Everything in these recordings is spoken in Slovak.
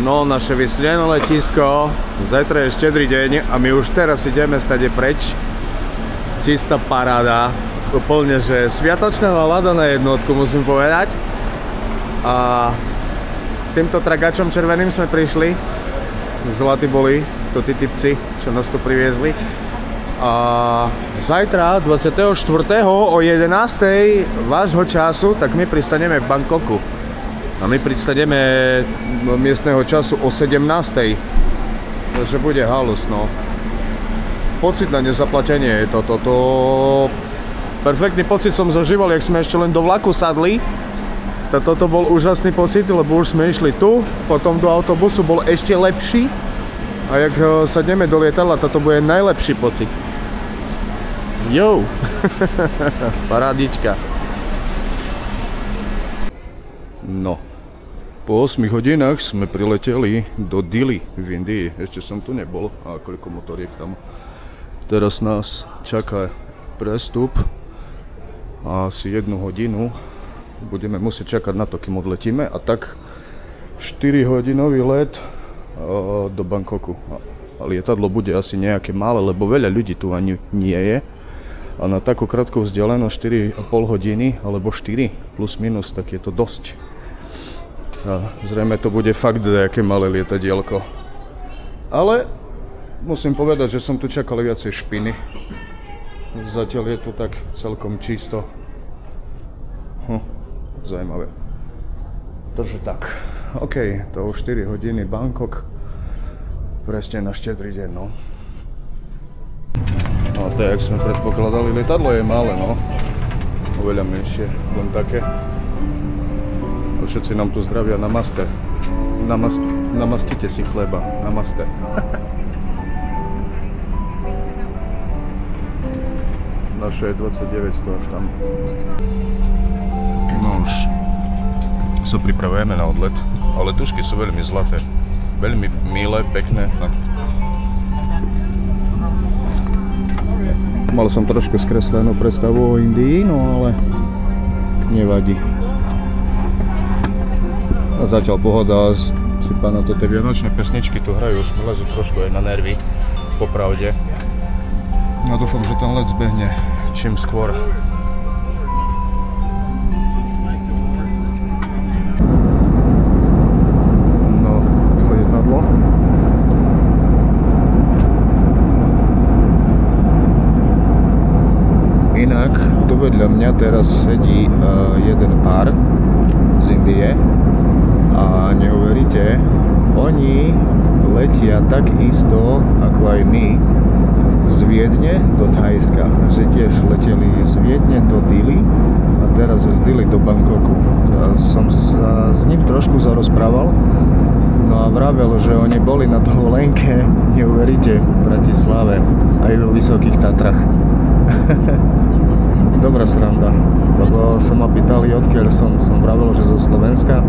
No, naše vysnené letisko, zajtra je štedrý deň a my už teraz ideme stade preč. Čistá paráda, úplne, že sviatočná nálada na jednotku, musím povedať. A týmto tragačom červeným sme prišli, zlatí boli to tí typci, čo nás tu priviezli. A zajtra, 24. o 11. vášho času, tak my pristaneme v Bangkoku. A my pristaneme miestneho času o 17. Takže bude halus, no. Pocit na nezaplatenie je toto. Perfektný pocit som zažíval, jak sme ešte len do vlaku sadli. Toto bol úžasný pocit, lebo už sme išli tu, potom do autobusu bol ešte lepší. A jak sadneme do lietadla, toto bude najlepší pocit. Jo! Parádička. No, po 8 hodinách sme prileteli do Dili v Indii. Ešte som tu nebol, a koľko motoriek tam. Teraz nás čaká prestup a asi 1 hodinu budeme musieť čakať na to, kým odletíme, a tak 4-hodinový let do Bangkoku. A lietadlo bude asi nejaké malé, lebo veľa ľudí tu ani nie je. A na takú krátku vzdialenosť 4,5 hodiny, alebo 4 plus minus, tak je to dosť. A zrejme to bude fakt nejaké malé lietadielko. Ale musím povedať, že som tu čakal viacej špiny. Zatiaľ je tu tak celkom čisto. Zajímavé. Takže tak. OK, to už 4 hodiny Bangkok. Presne na štedrý deň, no. No a to, jak sme predpokladali, lietadlo je malé, no. Oveľa menšie, len také. A všetci nám tu zdravia namaste. Namastite si chleba, namaste. Naše je 29, to až tam. No už sa pripravujeme na odlet, ale tušky sú veľmi zlaté. Veľmi milé, pekné, fakt. Mal som trošku skreslenú predstavu o Indii, no ale nevadí. A zatiaľ pohoda, si pána to tie vianočné pesničky tu hrajú, už mi lezú trošku aj na nervy, popravde. No dúfam, že ten let zbehne čím skôr. No, lietadlo. Inak, tu vedľa mňa teraz sedí jeden pár z Indie a neuveríte, oni letia tak isto ako aj my z Viedne do Thajska, že tiež leteli z Viedne do Dili a teraz z Dili do Bangkoku. Som sa s ním trošku zarozprával, no a vravel, že oni boli na dovolenke, neuveríte, v Bratislave aj vo Vysokých Tatrach. Dobrá sranda, lebo sa ma pýtali, odkiaľ som vravel, že zo Slovenska,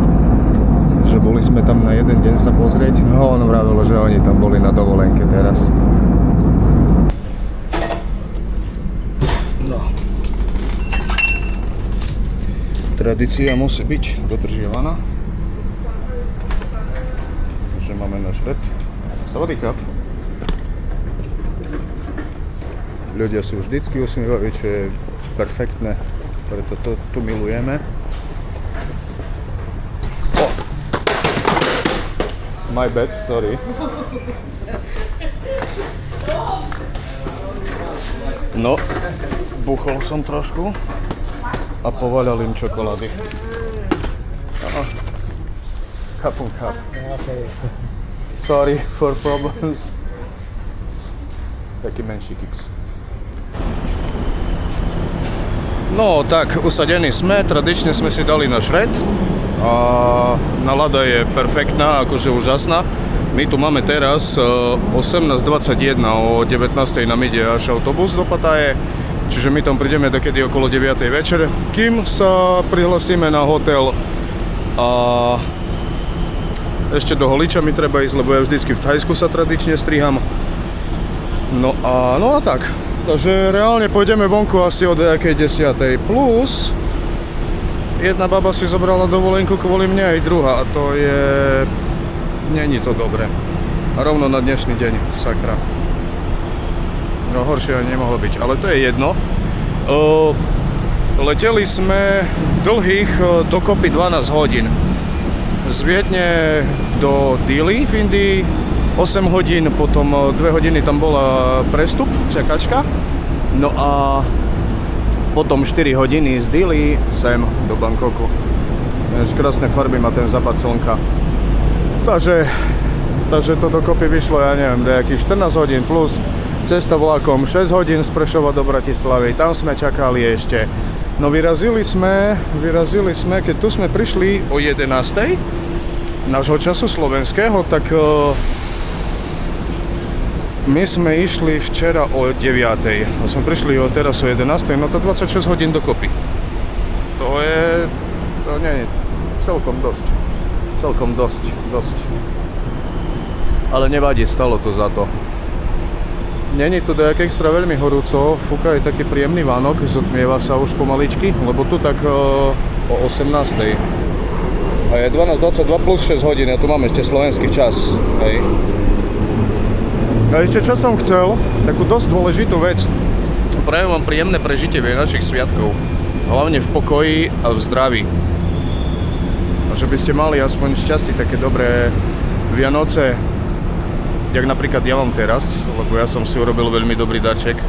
že boli sme tam na jeden deň sa pozrieť, no on vravel, že oni tam boli na dovolenke teraz. No. Tradícia musí byť dodržiavaná, že máme náš let. Sawadee-krap. Ľudia si vždycky usmievajú, čo je perfektné, preto to tu milujeme. Oh. My bad, sorry. No, buchol som trošku a povaľal im čokolády. Kapun kap. Sorry for problems. Taký menší kiks. No tak, usadení sme, tradične sme si dali náš red a nálada je perfektná, akože úžasná. My tu máme teraz 18:21, o 19:00 nám ide až autobus do Pattaje, čiže my tam prídeme dokedy okolo 9:00 večer, kým sa prihlasíme na hotel a ešte do Holiča mi treba ísť, lebo ja vždycky v Thajsku sa tradične striham. No a tak. Takže reálne pôjdeme vonku asi od nejakej 10:00 plus jedna baba si zobrala dovolenku kvôli mne aj druhá a to je není to dobré. A rovno na dnešný deň, sakra. No horšie nemohlo byť, ale to je jedno. Leteli sme dlhých dokopy 12 hodín. Z Viedne do Dili v Indii 8 hodín, potom 2 hodiny tam bola prestup, čakačka. No a potom 4 hodiny z Dili sem do Bangkoku. Krásne farby má ten západ slnka. Takže to dokopy vyšlo, ja neviem, nejakých 14 hodín plus cesta vlakom 6 hodín z Prešova do Bratislavy. Tam sme čakali ešte. No vyrazili sme, keď tu sme prišli o 11:00 nášho času slovenského, tak my sme išli včera o 9:00. A sme prišli teraz o 11:00, no to 26 hodín dokopy. To nie je celkom dosť. Ale nevadí, stalo to za to. Není tu dojak extra veľmi horúco, fúka je taký príjemný vánok, zotmieva sa už pomaličky, lebo tu tak o 18:00. A je 12:22 plus 6 hodín, a tu mám ešte slovenský čas, hej. A ešte čo som chcel, takú dosť dôležitú vec. Prajem vám príjemné prežitie našich sviatkov, hlavne v pokoji a v zdraví. A že by ste mali aspoň šťastie, také dobré Vianoce, jak napríklad ja mám teraz, lebo ja som si urobil veľmi dobrý darček,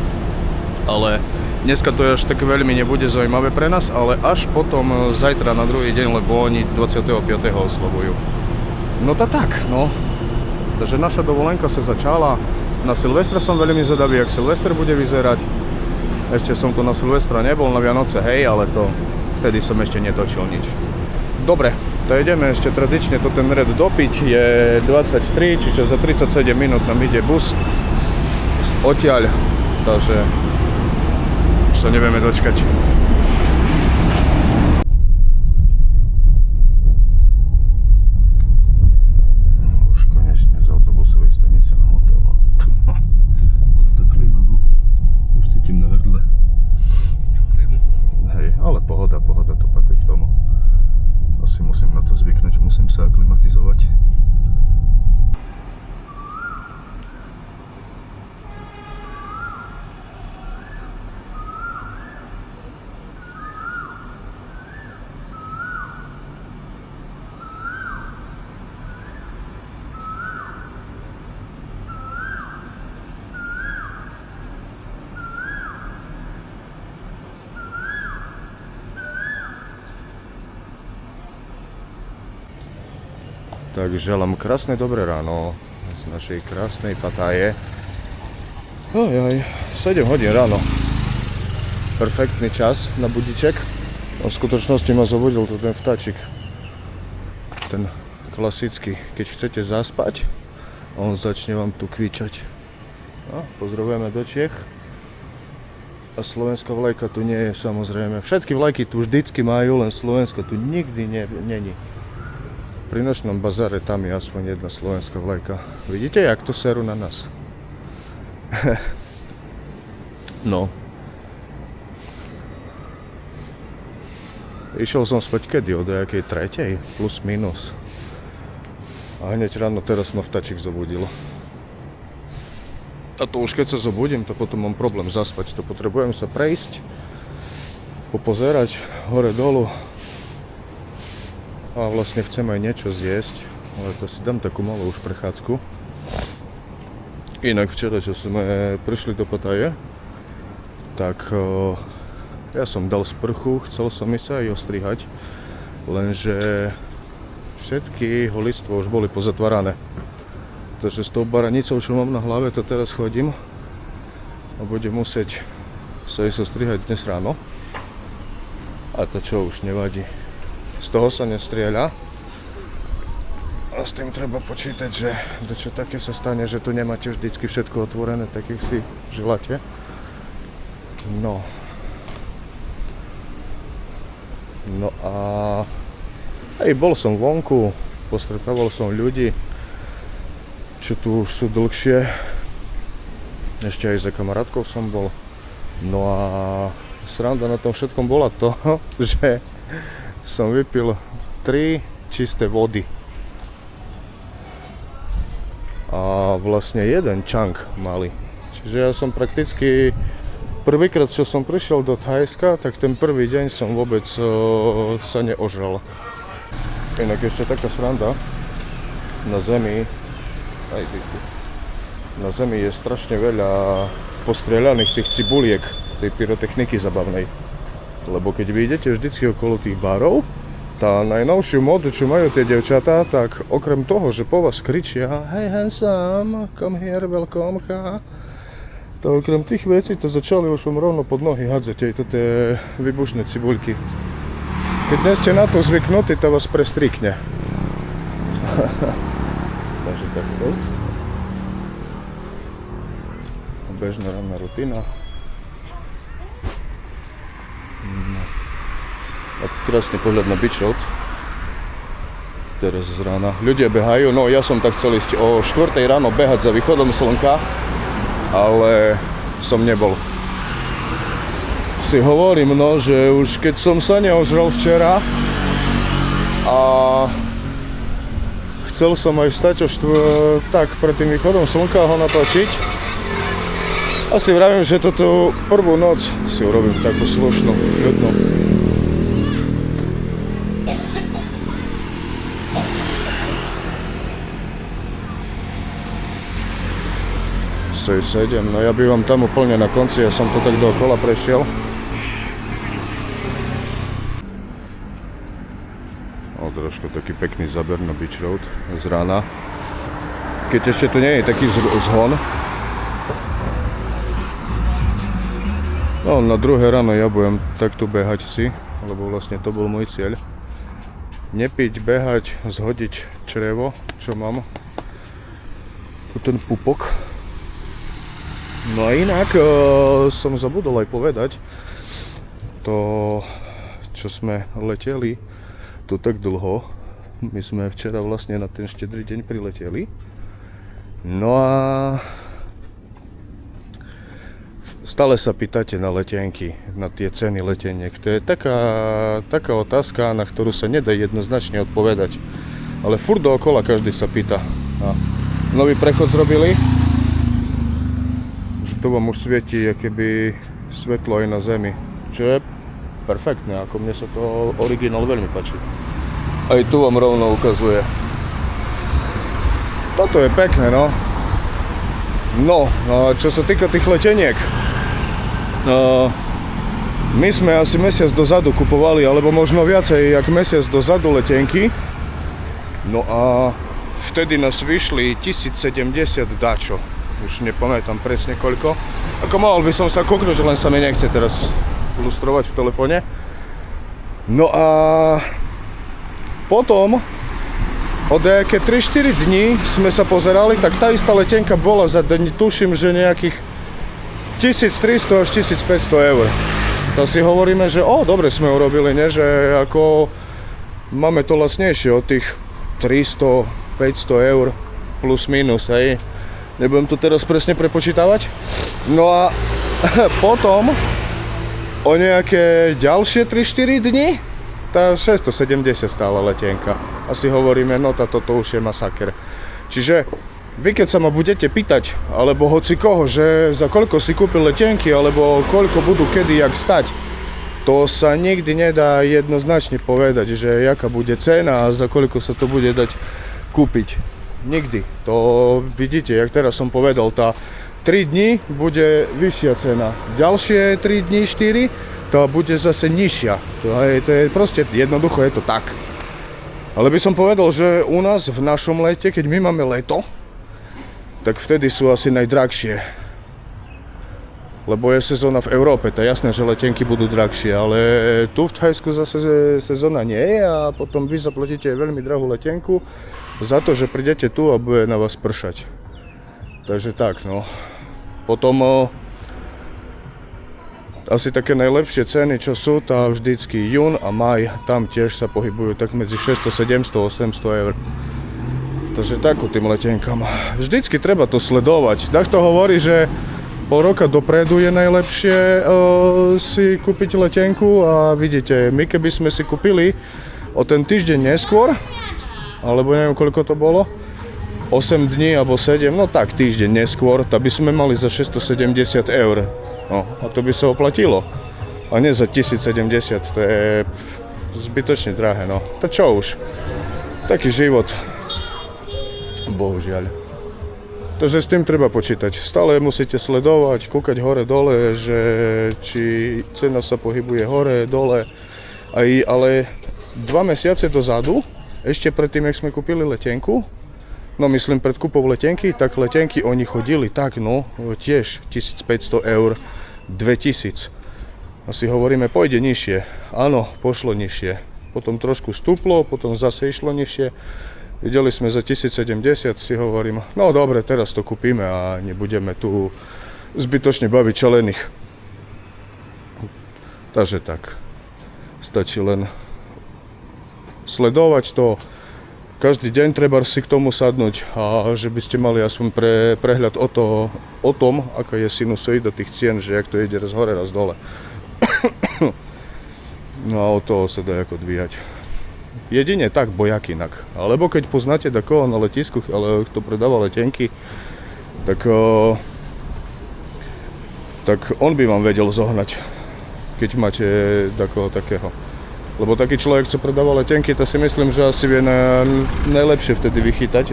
ale dneska to až tak veľmi nebude zaujímavé pre nás, ale až potom zajtra na druhý deň, lebo oni 25. oslavujú. No tak, no. Takže naša dovolenka sa začala. Na Silvestra som veľmi zvedavý, jak Silvester bude vyzerať. Ešte som tu na Silvestra nebol, na Vianoce, hej, ale to vtedy som ešte netočil nič. Dobre, to ideme ešte tradične to ten red dopiť, je 23, čiže za 37 minút nám ide bus odtiaľ, takže už sa nevieme dočkať. Už konečne z autobusovej stanice na hotel. Tá klíma, no. Už cítim na hrdle. Hej, ale pohoda, to patrí k tomu. Asi musím na to zvyknúť, musím sa aklimatizovať. Tak želám krásne dobré ráno z našej krásnej Pattaje. 7 hodín ráno. Perfektný čas na budiček. V skutočnosti ma zobudil tu ten vtáčik. Ten klasický, keď chcete zaspať, on začne vám tu kvičať. No, pozdravujeme do Čiech. A slovenská vlajka tu nie je, samozrejme. Všetky vlajky tu vždycky majú, len Slovensko tu nikdy není. Pri nočnom bazáre tam je aspoň jedna slovenská vlajka. Vidíte, jak to serú na nás? No. Išiel som spať kedy? O nejakej 3:00? Plus minus. A hneď ráno teraz ma vtáčik zobudil. A to už keď sa zobudím, to potom mám problém zaspať. To potrebujem sa prejsť, popozerať hore dolu. A vlastne chcem aj niečo zjesť, ale to si dám takú malú už prechádzku. Inak včera, čo sme prišli do Pattaje, tak ja som dal sprchu, chcel som sa aj ostrihať, lenže všetky holíctva už boli pozatvárané. Takže s tou baranicou, čo mám na hlave, to teraz chodím a budem musieť sa ísť ostrihať dnes ráno. A to čo už nevadí. Z toho sa nestrieľa. A s tým treba počítať, že čo také sa stane, že tu nemáte vždycky všetko otvorené, tak ich si želáte. No a aj bol som vonku, postretával som ľudí, čo tu už sú dlhšie. Ešte aj za kamarátkou som bol. No a sranda na tom všetkom bola to, že som vypil 3 čisté vody. a vlastne jeden chunk mali. Čiže ja som prakticky prvýkrát, čo som prišiel do Thajska, tak ten prvý deň som vôbec sa neožral. Inak ešte taká sranda, na zemi je strašne veľa postrieľaných tých cibuliek, tej pyrotechniky zabavnej. Lebo keď vy idete vždycky okolo tých barov, tá najnovšiu módu, čo majú tie devčatá, tak okrem toho, že po vás kričia "Hey handsome, come here, welcome ka", to okrem tých vecí to začali už rovno pod nohy hádzať aj tie vybušné cibuľky. Keď nie ste na to zvyknutí, to vás prestrikne. Takže takto. Bežná ranná rutina. A krásny pohľad na beach road. Teraz z rána. Ľudia behajú, no ja som tak chcel ísť o 4 ráno behať za východom slnka, ale som nebol. Si hovorím, no, že už keď som sa neožral včera a chcel som aj vstať tak pred tým východom slnka ho natočiť. Asi vravím, že toto prvú noc si urobím takú slušnú, ľudnú. Sedem, no ja bývam tam úplne na konci, ja som to tak dookola prešiel. Trošku taký pekný záber na beach road z rána. Keď ešte tu nie je taký zhon. No na druhé ráno ja budem takto behať si, lebo vlastne to bol môj cieľ. Nepiť, behať, zhodiť črevo, čo mám. Ten pupok. No a inak som zabudol aj povedať to, čo sme leteli tu tak dlho. My sme včera vlastne na ten štedrý deň prileteli. No a stále sa pýtate na letenky, na tie ceny leteniek. To je taká otázka, na ktorú sa nedá jednoznačne odpovedať. Ale furt dookola každý sa pýta. A nový prechod zrobili. Tu vám už svieti akéby svetlo aj na zemi, čo je perfektné, ako mne sa to originál veľmi páči. Aj tu vám rovno ukazuje. Toto je pekné, no. No, čo sa týka tých leteniek, my sme asi mesiac dozadu kupovali, alebo možno viacej jak mesiac dozadu letenky. No a vtedy nás vyšli 1070 dačo. Už nepamätám presne koľko. Ako mohol by som sa kúknuť, len sa mi nechce teraz ilustrovať v telefóne. No a potom o nejaké 3-4 dní sme sa pozerali, tak tá istá letenka bola za deň, tuším, že nejakých 1300 až 1500 eur. To si hovoríme, že dobre sme urobili, ne? Že ako máme to lacnejšie od tých 300-500 eur plus minus, hej. Nebudem to teraz presne prepočítavať. No a potom o nejaké ďalšie 3-4 dni tá 670 stála letenka. Asi hovoríme, no toto už je masaker. Čiže vy keď sa ma budete pýtať, alebo hoci koho, že za koľko si kúpil letenky, alebo koľko budú kedy jak stať, to sa nikdy nedá jednoznačne povedať, že jaká bude cena a za koľko sa to bude dať kúpiť. Nikdy. To vidíte, jak teraz som povedal, tá 3 dní bude vyššia cena. Ďalšie 3 dní, 4, to bude zase nižšia. To je proste jednoducho, je to tak. Ale by som povedal, že u nás v našom lete, keď my máme leto, tak vtedy sú asi najdrahšie. Lebo je sezóna v Európe, to je jasné, že letenky budú drahšie, ale tu v Thajsku zase sezóna nie je a potom vy zaplatíte veľmi drahú letenku za to, že prídete tu a bude na vás pršať. Takže tak, no. Potom asi také najlepšie ceny, čo sú, tá vždycky jún a maj, tam tiež sa pohybujú tak medzi 600, 700, 800 eur. Takže tak ku tým letenkám. Vždycky treba to sledovať. Takto hovorí, že pol roka dopredu je najlepšie si kúpiť letenku a vidíte, my keby sme si kúpili o ten týždeň neskôr, alebo neviem koľko to bolo, 8 dní alebo 7, no tak týždeň neskôr, tak by sme mali za 670 eur. No, a to by sa oplatilo. A nie za 1070, to je zbytočne drahé, no. To čo už? Taký život. Bohužiaľ. Takže s tým treba počítať. Stále musíte sledovať, kúkať hore dole, že či cena sa pohybuje hore, dole. Ale 2 mesiace dozadu, ešte predtým, jak sme kúpili letenku, no myslím pred kúpou letenky, tak letenky oni chodili tak, no tiež 1500 eur, 2000. Asi hovoríme, pôjde nižšie. Áno, pošlo nižšie. Potom trošku stúplo, potom zase išlo nižšie. Videli sme za 1070, si hovorím, no dobre, teraz to kúpime a nebudeme tu zbytočne baviť čelených. Takže tak, stačí len sledovať to. Každý deň treba si k tomu sadnúť a že by ste mali aspoň prehľad o tom, aká je sinusoida tých cien, že jak to ide raz hore, raz dole. No a od toho sa dá ako dvíhať. Jedine tak, bojak inak. Alebo keď poznáte takoho na letisku, ale kto predáva letenky, tak on by vám vedel zohnať, keď máte takého. Lebo taký človek, čo predáva letenky, to si myslím, že asi vie najlepšie vtedy vychytať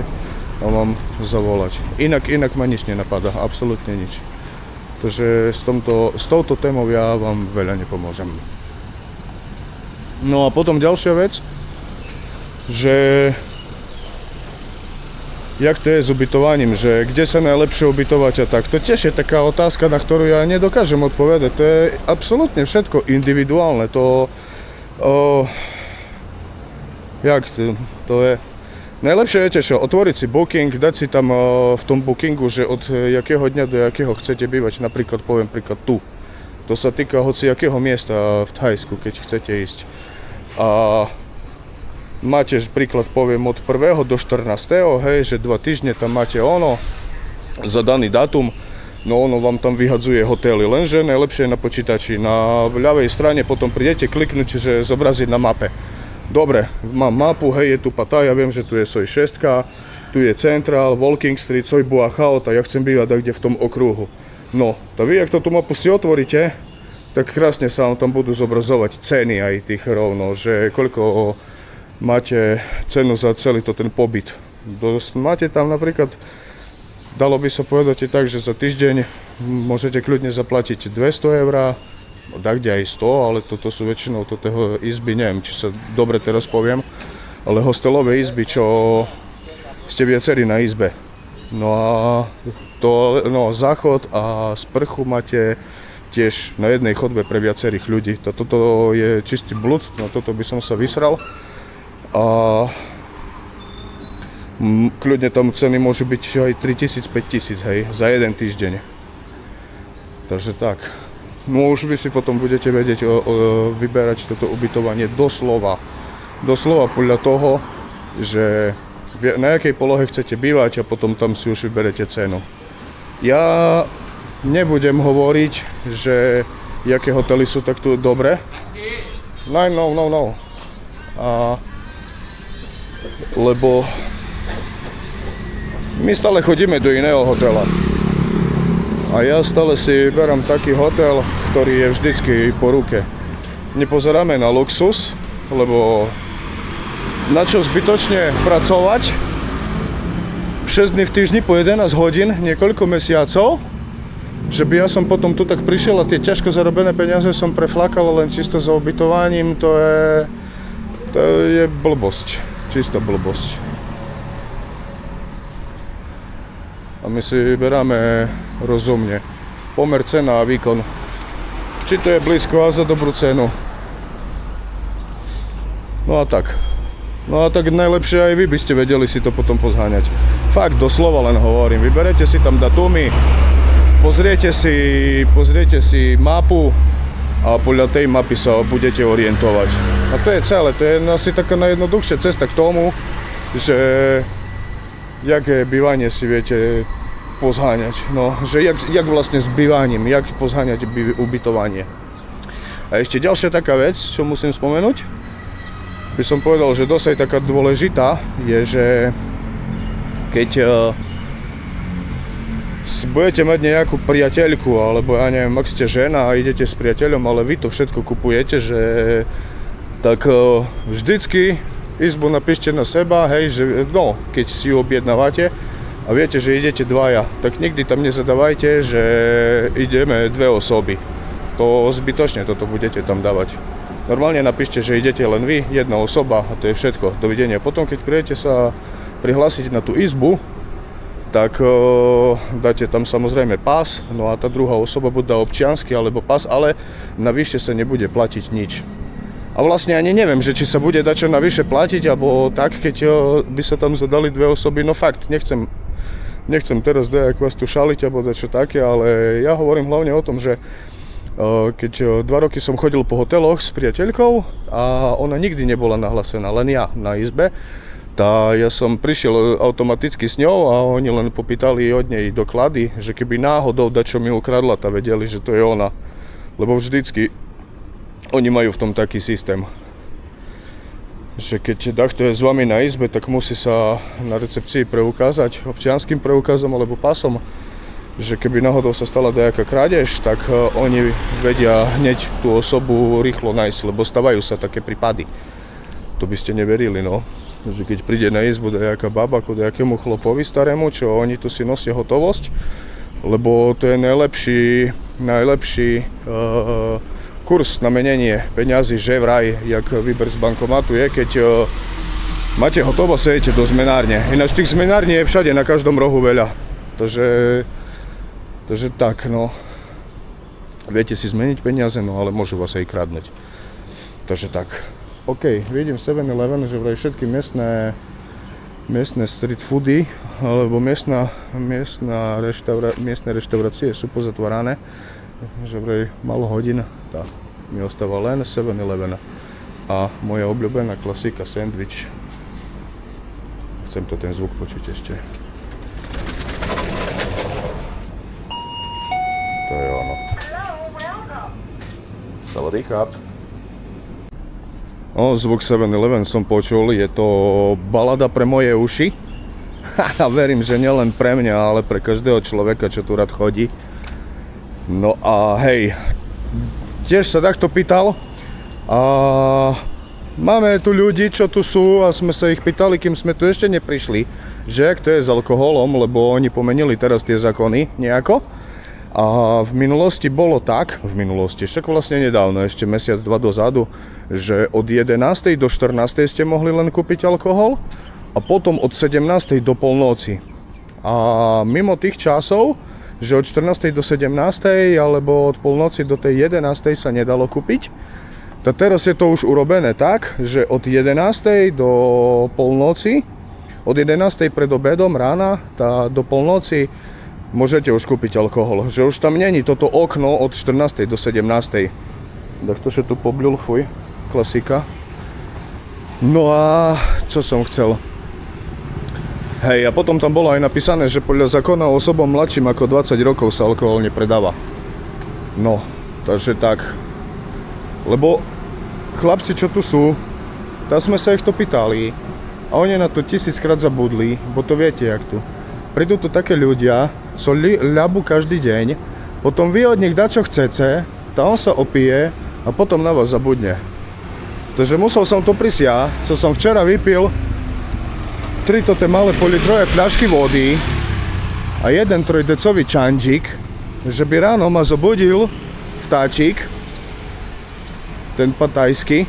a vám zavolať. Inak ma nič nenapadá, absolútne nič. Takže s touto témou ja vám veľa nepomôžem. No a potom ďalšia vec, že jak to je s ubytovaním, že kde sa najlepšie ubytovať a tak. To tiež je taká otázka, na ktorú ja nedokážem odpovedať. To je absolútne všetko individuálne. To je najlepšie viete čo, otvoriť si booking, dať si tam v tom bookingu, že od jakého dňa do jakého chcete bývať, napríklad poviem príklad tu. To sa týka hoci jakého miesta v Thajsku, keď chcete ísť. A máte príklad poviem od 1. do 14. hej, že 2 týždne tam máte za daný dátum, no ono vám tam vyhadzuje hotely, lenže najlepšie je na počítači. Na ľavej strane potom prídete kliknúť, že zobraziť na mape. Dobre, mám mapu, hej, je tu Pattaya, viem, že tu je Soi 6, tu je Central, Walking Street, Soi Buah Khaot a ja chcem bývať kde v tom okruhu. No, to vy, ak tú mapu si otvoríte, tak krásne sa vám tam budú zobrazovať ceny aj tých rovno, že koľko máte cenu za celý ten pobyt. Máte tam napríklad, dalo by sa povedať tak, že za týždeň môžete kľudne zaplatiť 200 eur, kde aj 100, ale toto sú väčšinou toho izby, neviem, či sa dobre teraz poviem, ale hostelové izby, čo ste viacerí na izbe. No a záchod a sprchu máte tiež na jednej chodbe pre viacerých ľudí. Toto je čistý blud, na toto by som sa vysral. A kľudne tam ceny môžu byť aj 3000-5000, hej, za jeden týždeň. Takže tak. No už vy si potom budete vedieť vyberať toto ubytovanie doslova podľa toho, že na jakej polohe chcete bývať a potom tam si už vyberete cenu. Ja nebudem hovoriť, že jaké hotely sú tak tu dobre. No. Lebo my stále chodíme do iného hotela. A ja stále si berám taký hotel, ktorý je vždycky po ruke. Nepozeráme na luxus, lebo na čo zbytočne pracovať 6 dní v týždni po 11 hodín, niekoľko mesiacov, že by ja som potom tu tak prišiel a tie ťažko zarobené peniaze som preflakal len čisto za ubytovaním, to je blbosť, čistá blbosť. A my si vyberáme rozumne, pomer cena a výkon, či to je blízko a za dobrú cenu. No a tak najlepšie aj vy by ste vedeli si to potom pozháňať. Fakt, doslova len hovorím, vyberete si tam datumy, pozriete si mapu a podľa tej mapy sa budete orientovať. A to je celé, to je asi taká najjednoduchšia cesta k tomu, že jaké bývanie si viete pozháňať. No, že jak vlastne s bývaním, jak pozháňať ubytovanie. A ešte ďalšia taká vec, čo musím spomenúť, by som povedal, že dosť taká dôležitá, je, že keď budete mať nejakú priateľku, alebo ja neviem, ak ste žena a idete s priateľom, ale vy to všetko kupujete, že tak vždycky izbu napíšte na seba, hej, že no, keď si ju objednávate a viete, že idete dvaja, tak nikdy tam nezadávajte, že ideme dve osoby. To zbytočne toto budete tam dávať. Normálne napíšte, že idete len vy, jedna osoba a to je všetko. Dovidenia. Potom, keď prídete sa prihlásiť na tú izbu, tak dáte tam samozrejme pás, no a tá druhá osoba buď dá občiansky alebo pás, ale navyše sa nebude platiť nič. A vlastne ani neviem, že či sa bude dať čo navyše platiť, alebo tak, keď by sa tam zadali dve osoby, no fakt, nechcem teraz dajak vás tu šaliť, alebo čo také, ale ja hovorím hlavne o tom, že keď 2 roky som chodil po hoteloch s priateľkou a ona nikdy nebola nahlásená, len ja na izbe, tá ja som prišiel automaticky s ňou a oni len popýtali od nej doklady, že keby náhodou dačo mi ukradla, tá vedeli, že to je ona, lebo vždycky oni majú v tom taký systém, že keď takto je s vami na izbe, tak musí sa na recepcii preukázať občianskym preukazom alebo pasom, že keby náhodou sa stala nejaká krádež, tak oni vedia hneď tú osobu rýchlo nájsť, lebo stavajú sa také prípady. To by ste neverili, no. Že keď príde na izbu nejaká baba ku nejakému chlopovi starému, čo oni tu si nosia hotovosť, lebo to je najlepší kurz na menenie peňazí, že vraj, jak výber z bankomatu je, keď máte hotovo, sedete do zmenárne. Ináč tých zmenární je všade, na každom rohu veľa. Takže tak, no. Viete si zmeniť peniaze, no ale môžu vás aj kradnúť. Takže tak. OK, vidím 7-Eleven, že vraj všetky miestne street foody alebo miestne reštaurácie sú pozatvárané. Že vraj malo hodín, tak mi ostáva len 7-Eleven a moja obľúbená klasika sandwich. Chcem to ten zvuk počuť ešte. To je ono. Sawadee-krap. Zvuk 7-Eleven som počul, je to balada pre moje uši. A verím, že nielen pre mňa, ale pre každého človeka, čo tu rád chodí. No a hej, tiež sa takto pýtal a máme tu ľudí, čo tu sú a sme sa ich pýtali, kým sme tu ešte neprišli, že ak to je s alkoholom, lebo oni pomenili teraz tie zákony nejako. A v minulosti bolo tak, však vlastne nedávno, ešte mesiac, 2 dozadu, že od 11. do 14. ste mohli len kúpiť alkohol a potom od 17. do polnoci. A mimo tých časov, že od 14. do 17. alebo od polnoci do tej 11. sa nedalo kúpiť. Tak teraz je to už urobené tak, že od 11. do polnoci, od 11. pred obedom rána do polnoci môžete už kúpiť alkohol. Že už tam není toto okno od 14. do 17. Tak to, že tu poblil, fuj, klasika. No a čo som chcel? Hej, a potom tam bolo aj napísané, že podľa zákona osobom mladším ako 20 rokov sa alkohol nepredáva. No, takže tak. Lebo chlapci, čo tu sú, tam sme sa ich to pýtali a oni na to 1000-krát zabudli, bo to viete, jak tu. Prídu tu také ľudia, co ľabu každý deň, potom vy od nich dá čo chcete, tá on sa opije a potom na vás zabudne. Takže musel som to prísť ja, co som včera vypil 3 toté malé politrové fľašky vody a jeden 3-decový čanžík, že by ráno ma zobudil vtáčik, ten patajský,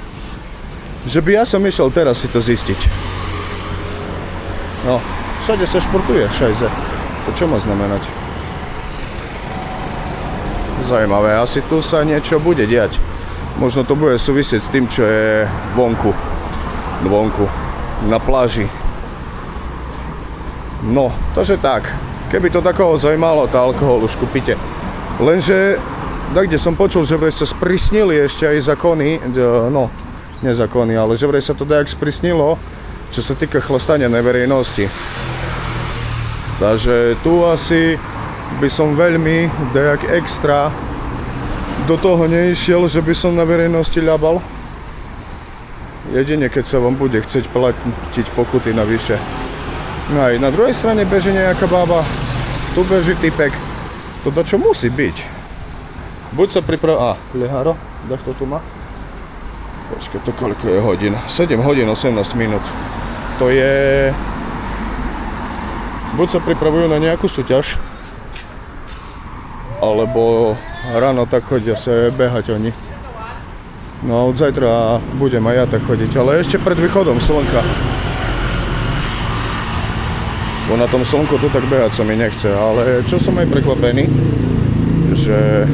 že by ja som išiel teraz si to zistiť. No, všade sa športuje, šajze. To čo má znamenať? Zajímavé, asi tu sa niečo bude diať. Možno to bude súvisieť s tým, čo je vonku, na pláži. No, takže tak, keby to takoho zaujímalo, tá alkohol už kúpite. Lenže, kde som počul, že vraj sa sprísnili ešte aj zákony, no, nezákony, ale že vraj sa to dajak sprísnilo, čo sa týka chlastania na verejnosti. Takže tu asi by som veľmi dajak extra do toho neišiel, že by som na verejnosti ľabal. Jedine, keď sa vám bude chcieť platiť pokuty navyše. No aj na druhej strane beží nejaká baba, tu beží typek. To čo musí byť. Buď sa priprav... Leharo, kto tu má? Počkaj, to koľko je hodín? 7 hodín 18 minút. To je... Buď sa pripravujú na nejakú súťaž, alebo ráno tak chodia sa behať oni. No a od zajtra budem aj ja tak chodiť, ale ešte pred východom slnka. Bo na tom slnku tu tak behať sa mi nechce, ale čo som aj prekvapený, že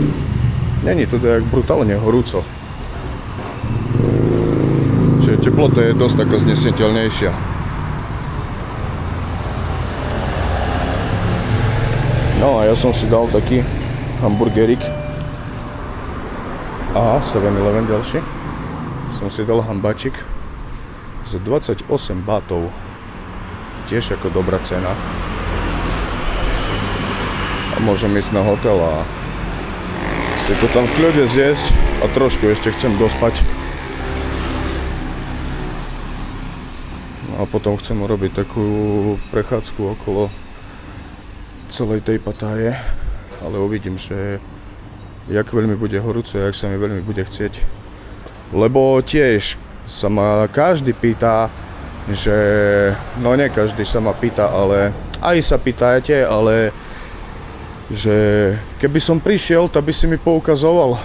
není tu tak brutálne horúco. Čiže teplota je dosť taká znesiteľnejšia. No a ja som si dal taký hamburgerik. Aha, 7-Eleven ďalší. Som si dal hambačik za 28 bátov. Tiež ako dobrá cena. A môžem ísť na hotel a si to tam v kľude zjesť a trošku ešte chcem dospať. No a potom chcem urobiť takú prechádzku okolo celej tej Pattaje, ale uvidím, že jak veľmi bude horúco, jak sa mi veľmi bude chcieť. Lebo tiež sa ma každý pýta, že, no nie každý sa ma pýta, ale aj sa pýtajte, ale že keby som prišiel, tak by si mi poukazoval.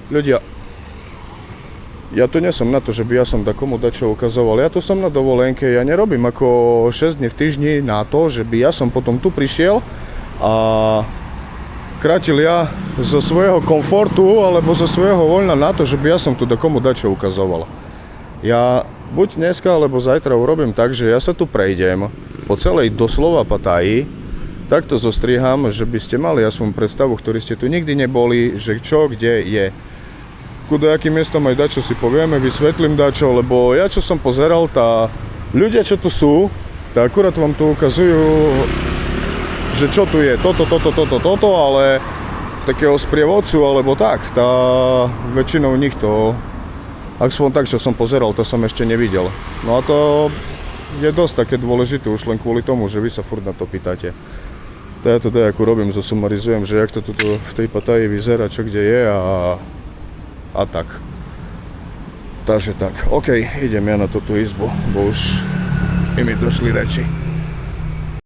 Ľudia, ja tu nie som na to, že by ja som takomu dačo ukazoval. Ja tu som na dovolenke, ja nerobím ako 6 dní v týždni na to, že by ja som potom tu prišiel a krátil ja zo svojho komfortu alebo zo svojho voľna na to, že by ja som tu takomu dačo ukazoval. Ja buď dneska alebo zajtra urobím tak, že ja sa tu prejdem po celej doslova Pattaji, takto zostriham, že by ste mali aspoň predstavu, ktorí ste tu nikdy neboli, že čo kde je. Kudo akým miestom aj dačo si povieme, vysvetlím dačo, lebo ja čo som pozeral, tá ľudia čo tu sú, tak akurát vám tu ukazujú, že čo tu je, toto, ale takého sprievodcu alebo tak, tá väčšinou nikto. Ak som tak, čo som pozeral, to som ešte nevidel. No a to je dosť také dôležité už len kvôli tomu, že vy sa furt na to pýtate. To ja to ako robím, zosumarizujem, že jak to tu v tej Pattaji vyzerá, čo kde je a tak. Takže tak, OK, idem ja na tú izbu, bo už mi došli reči.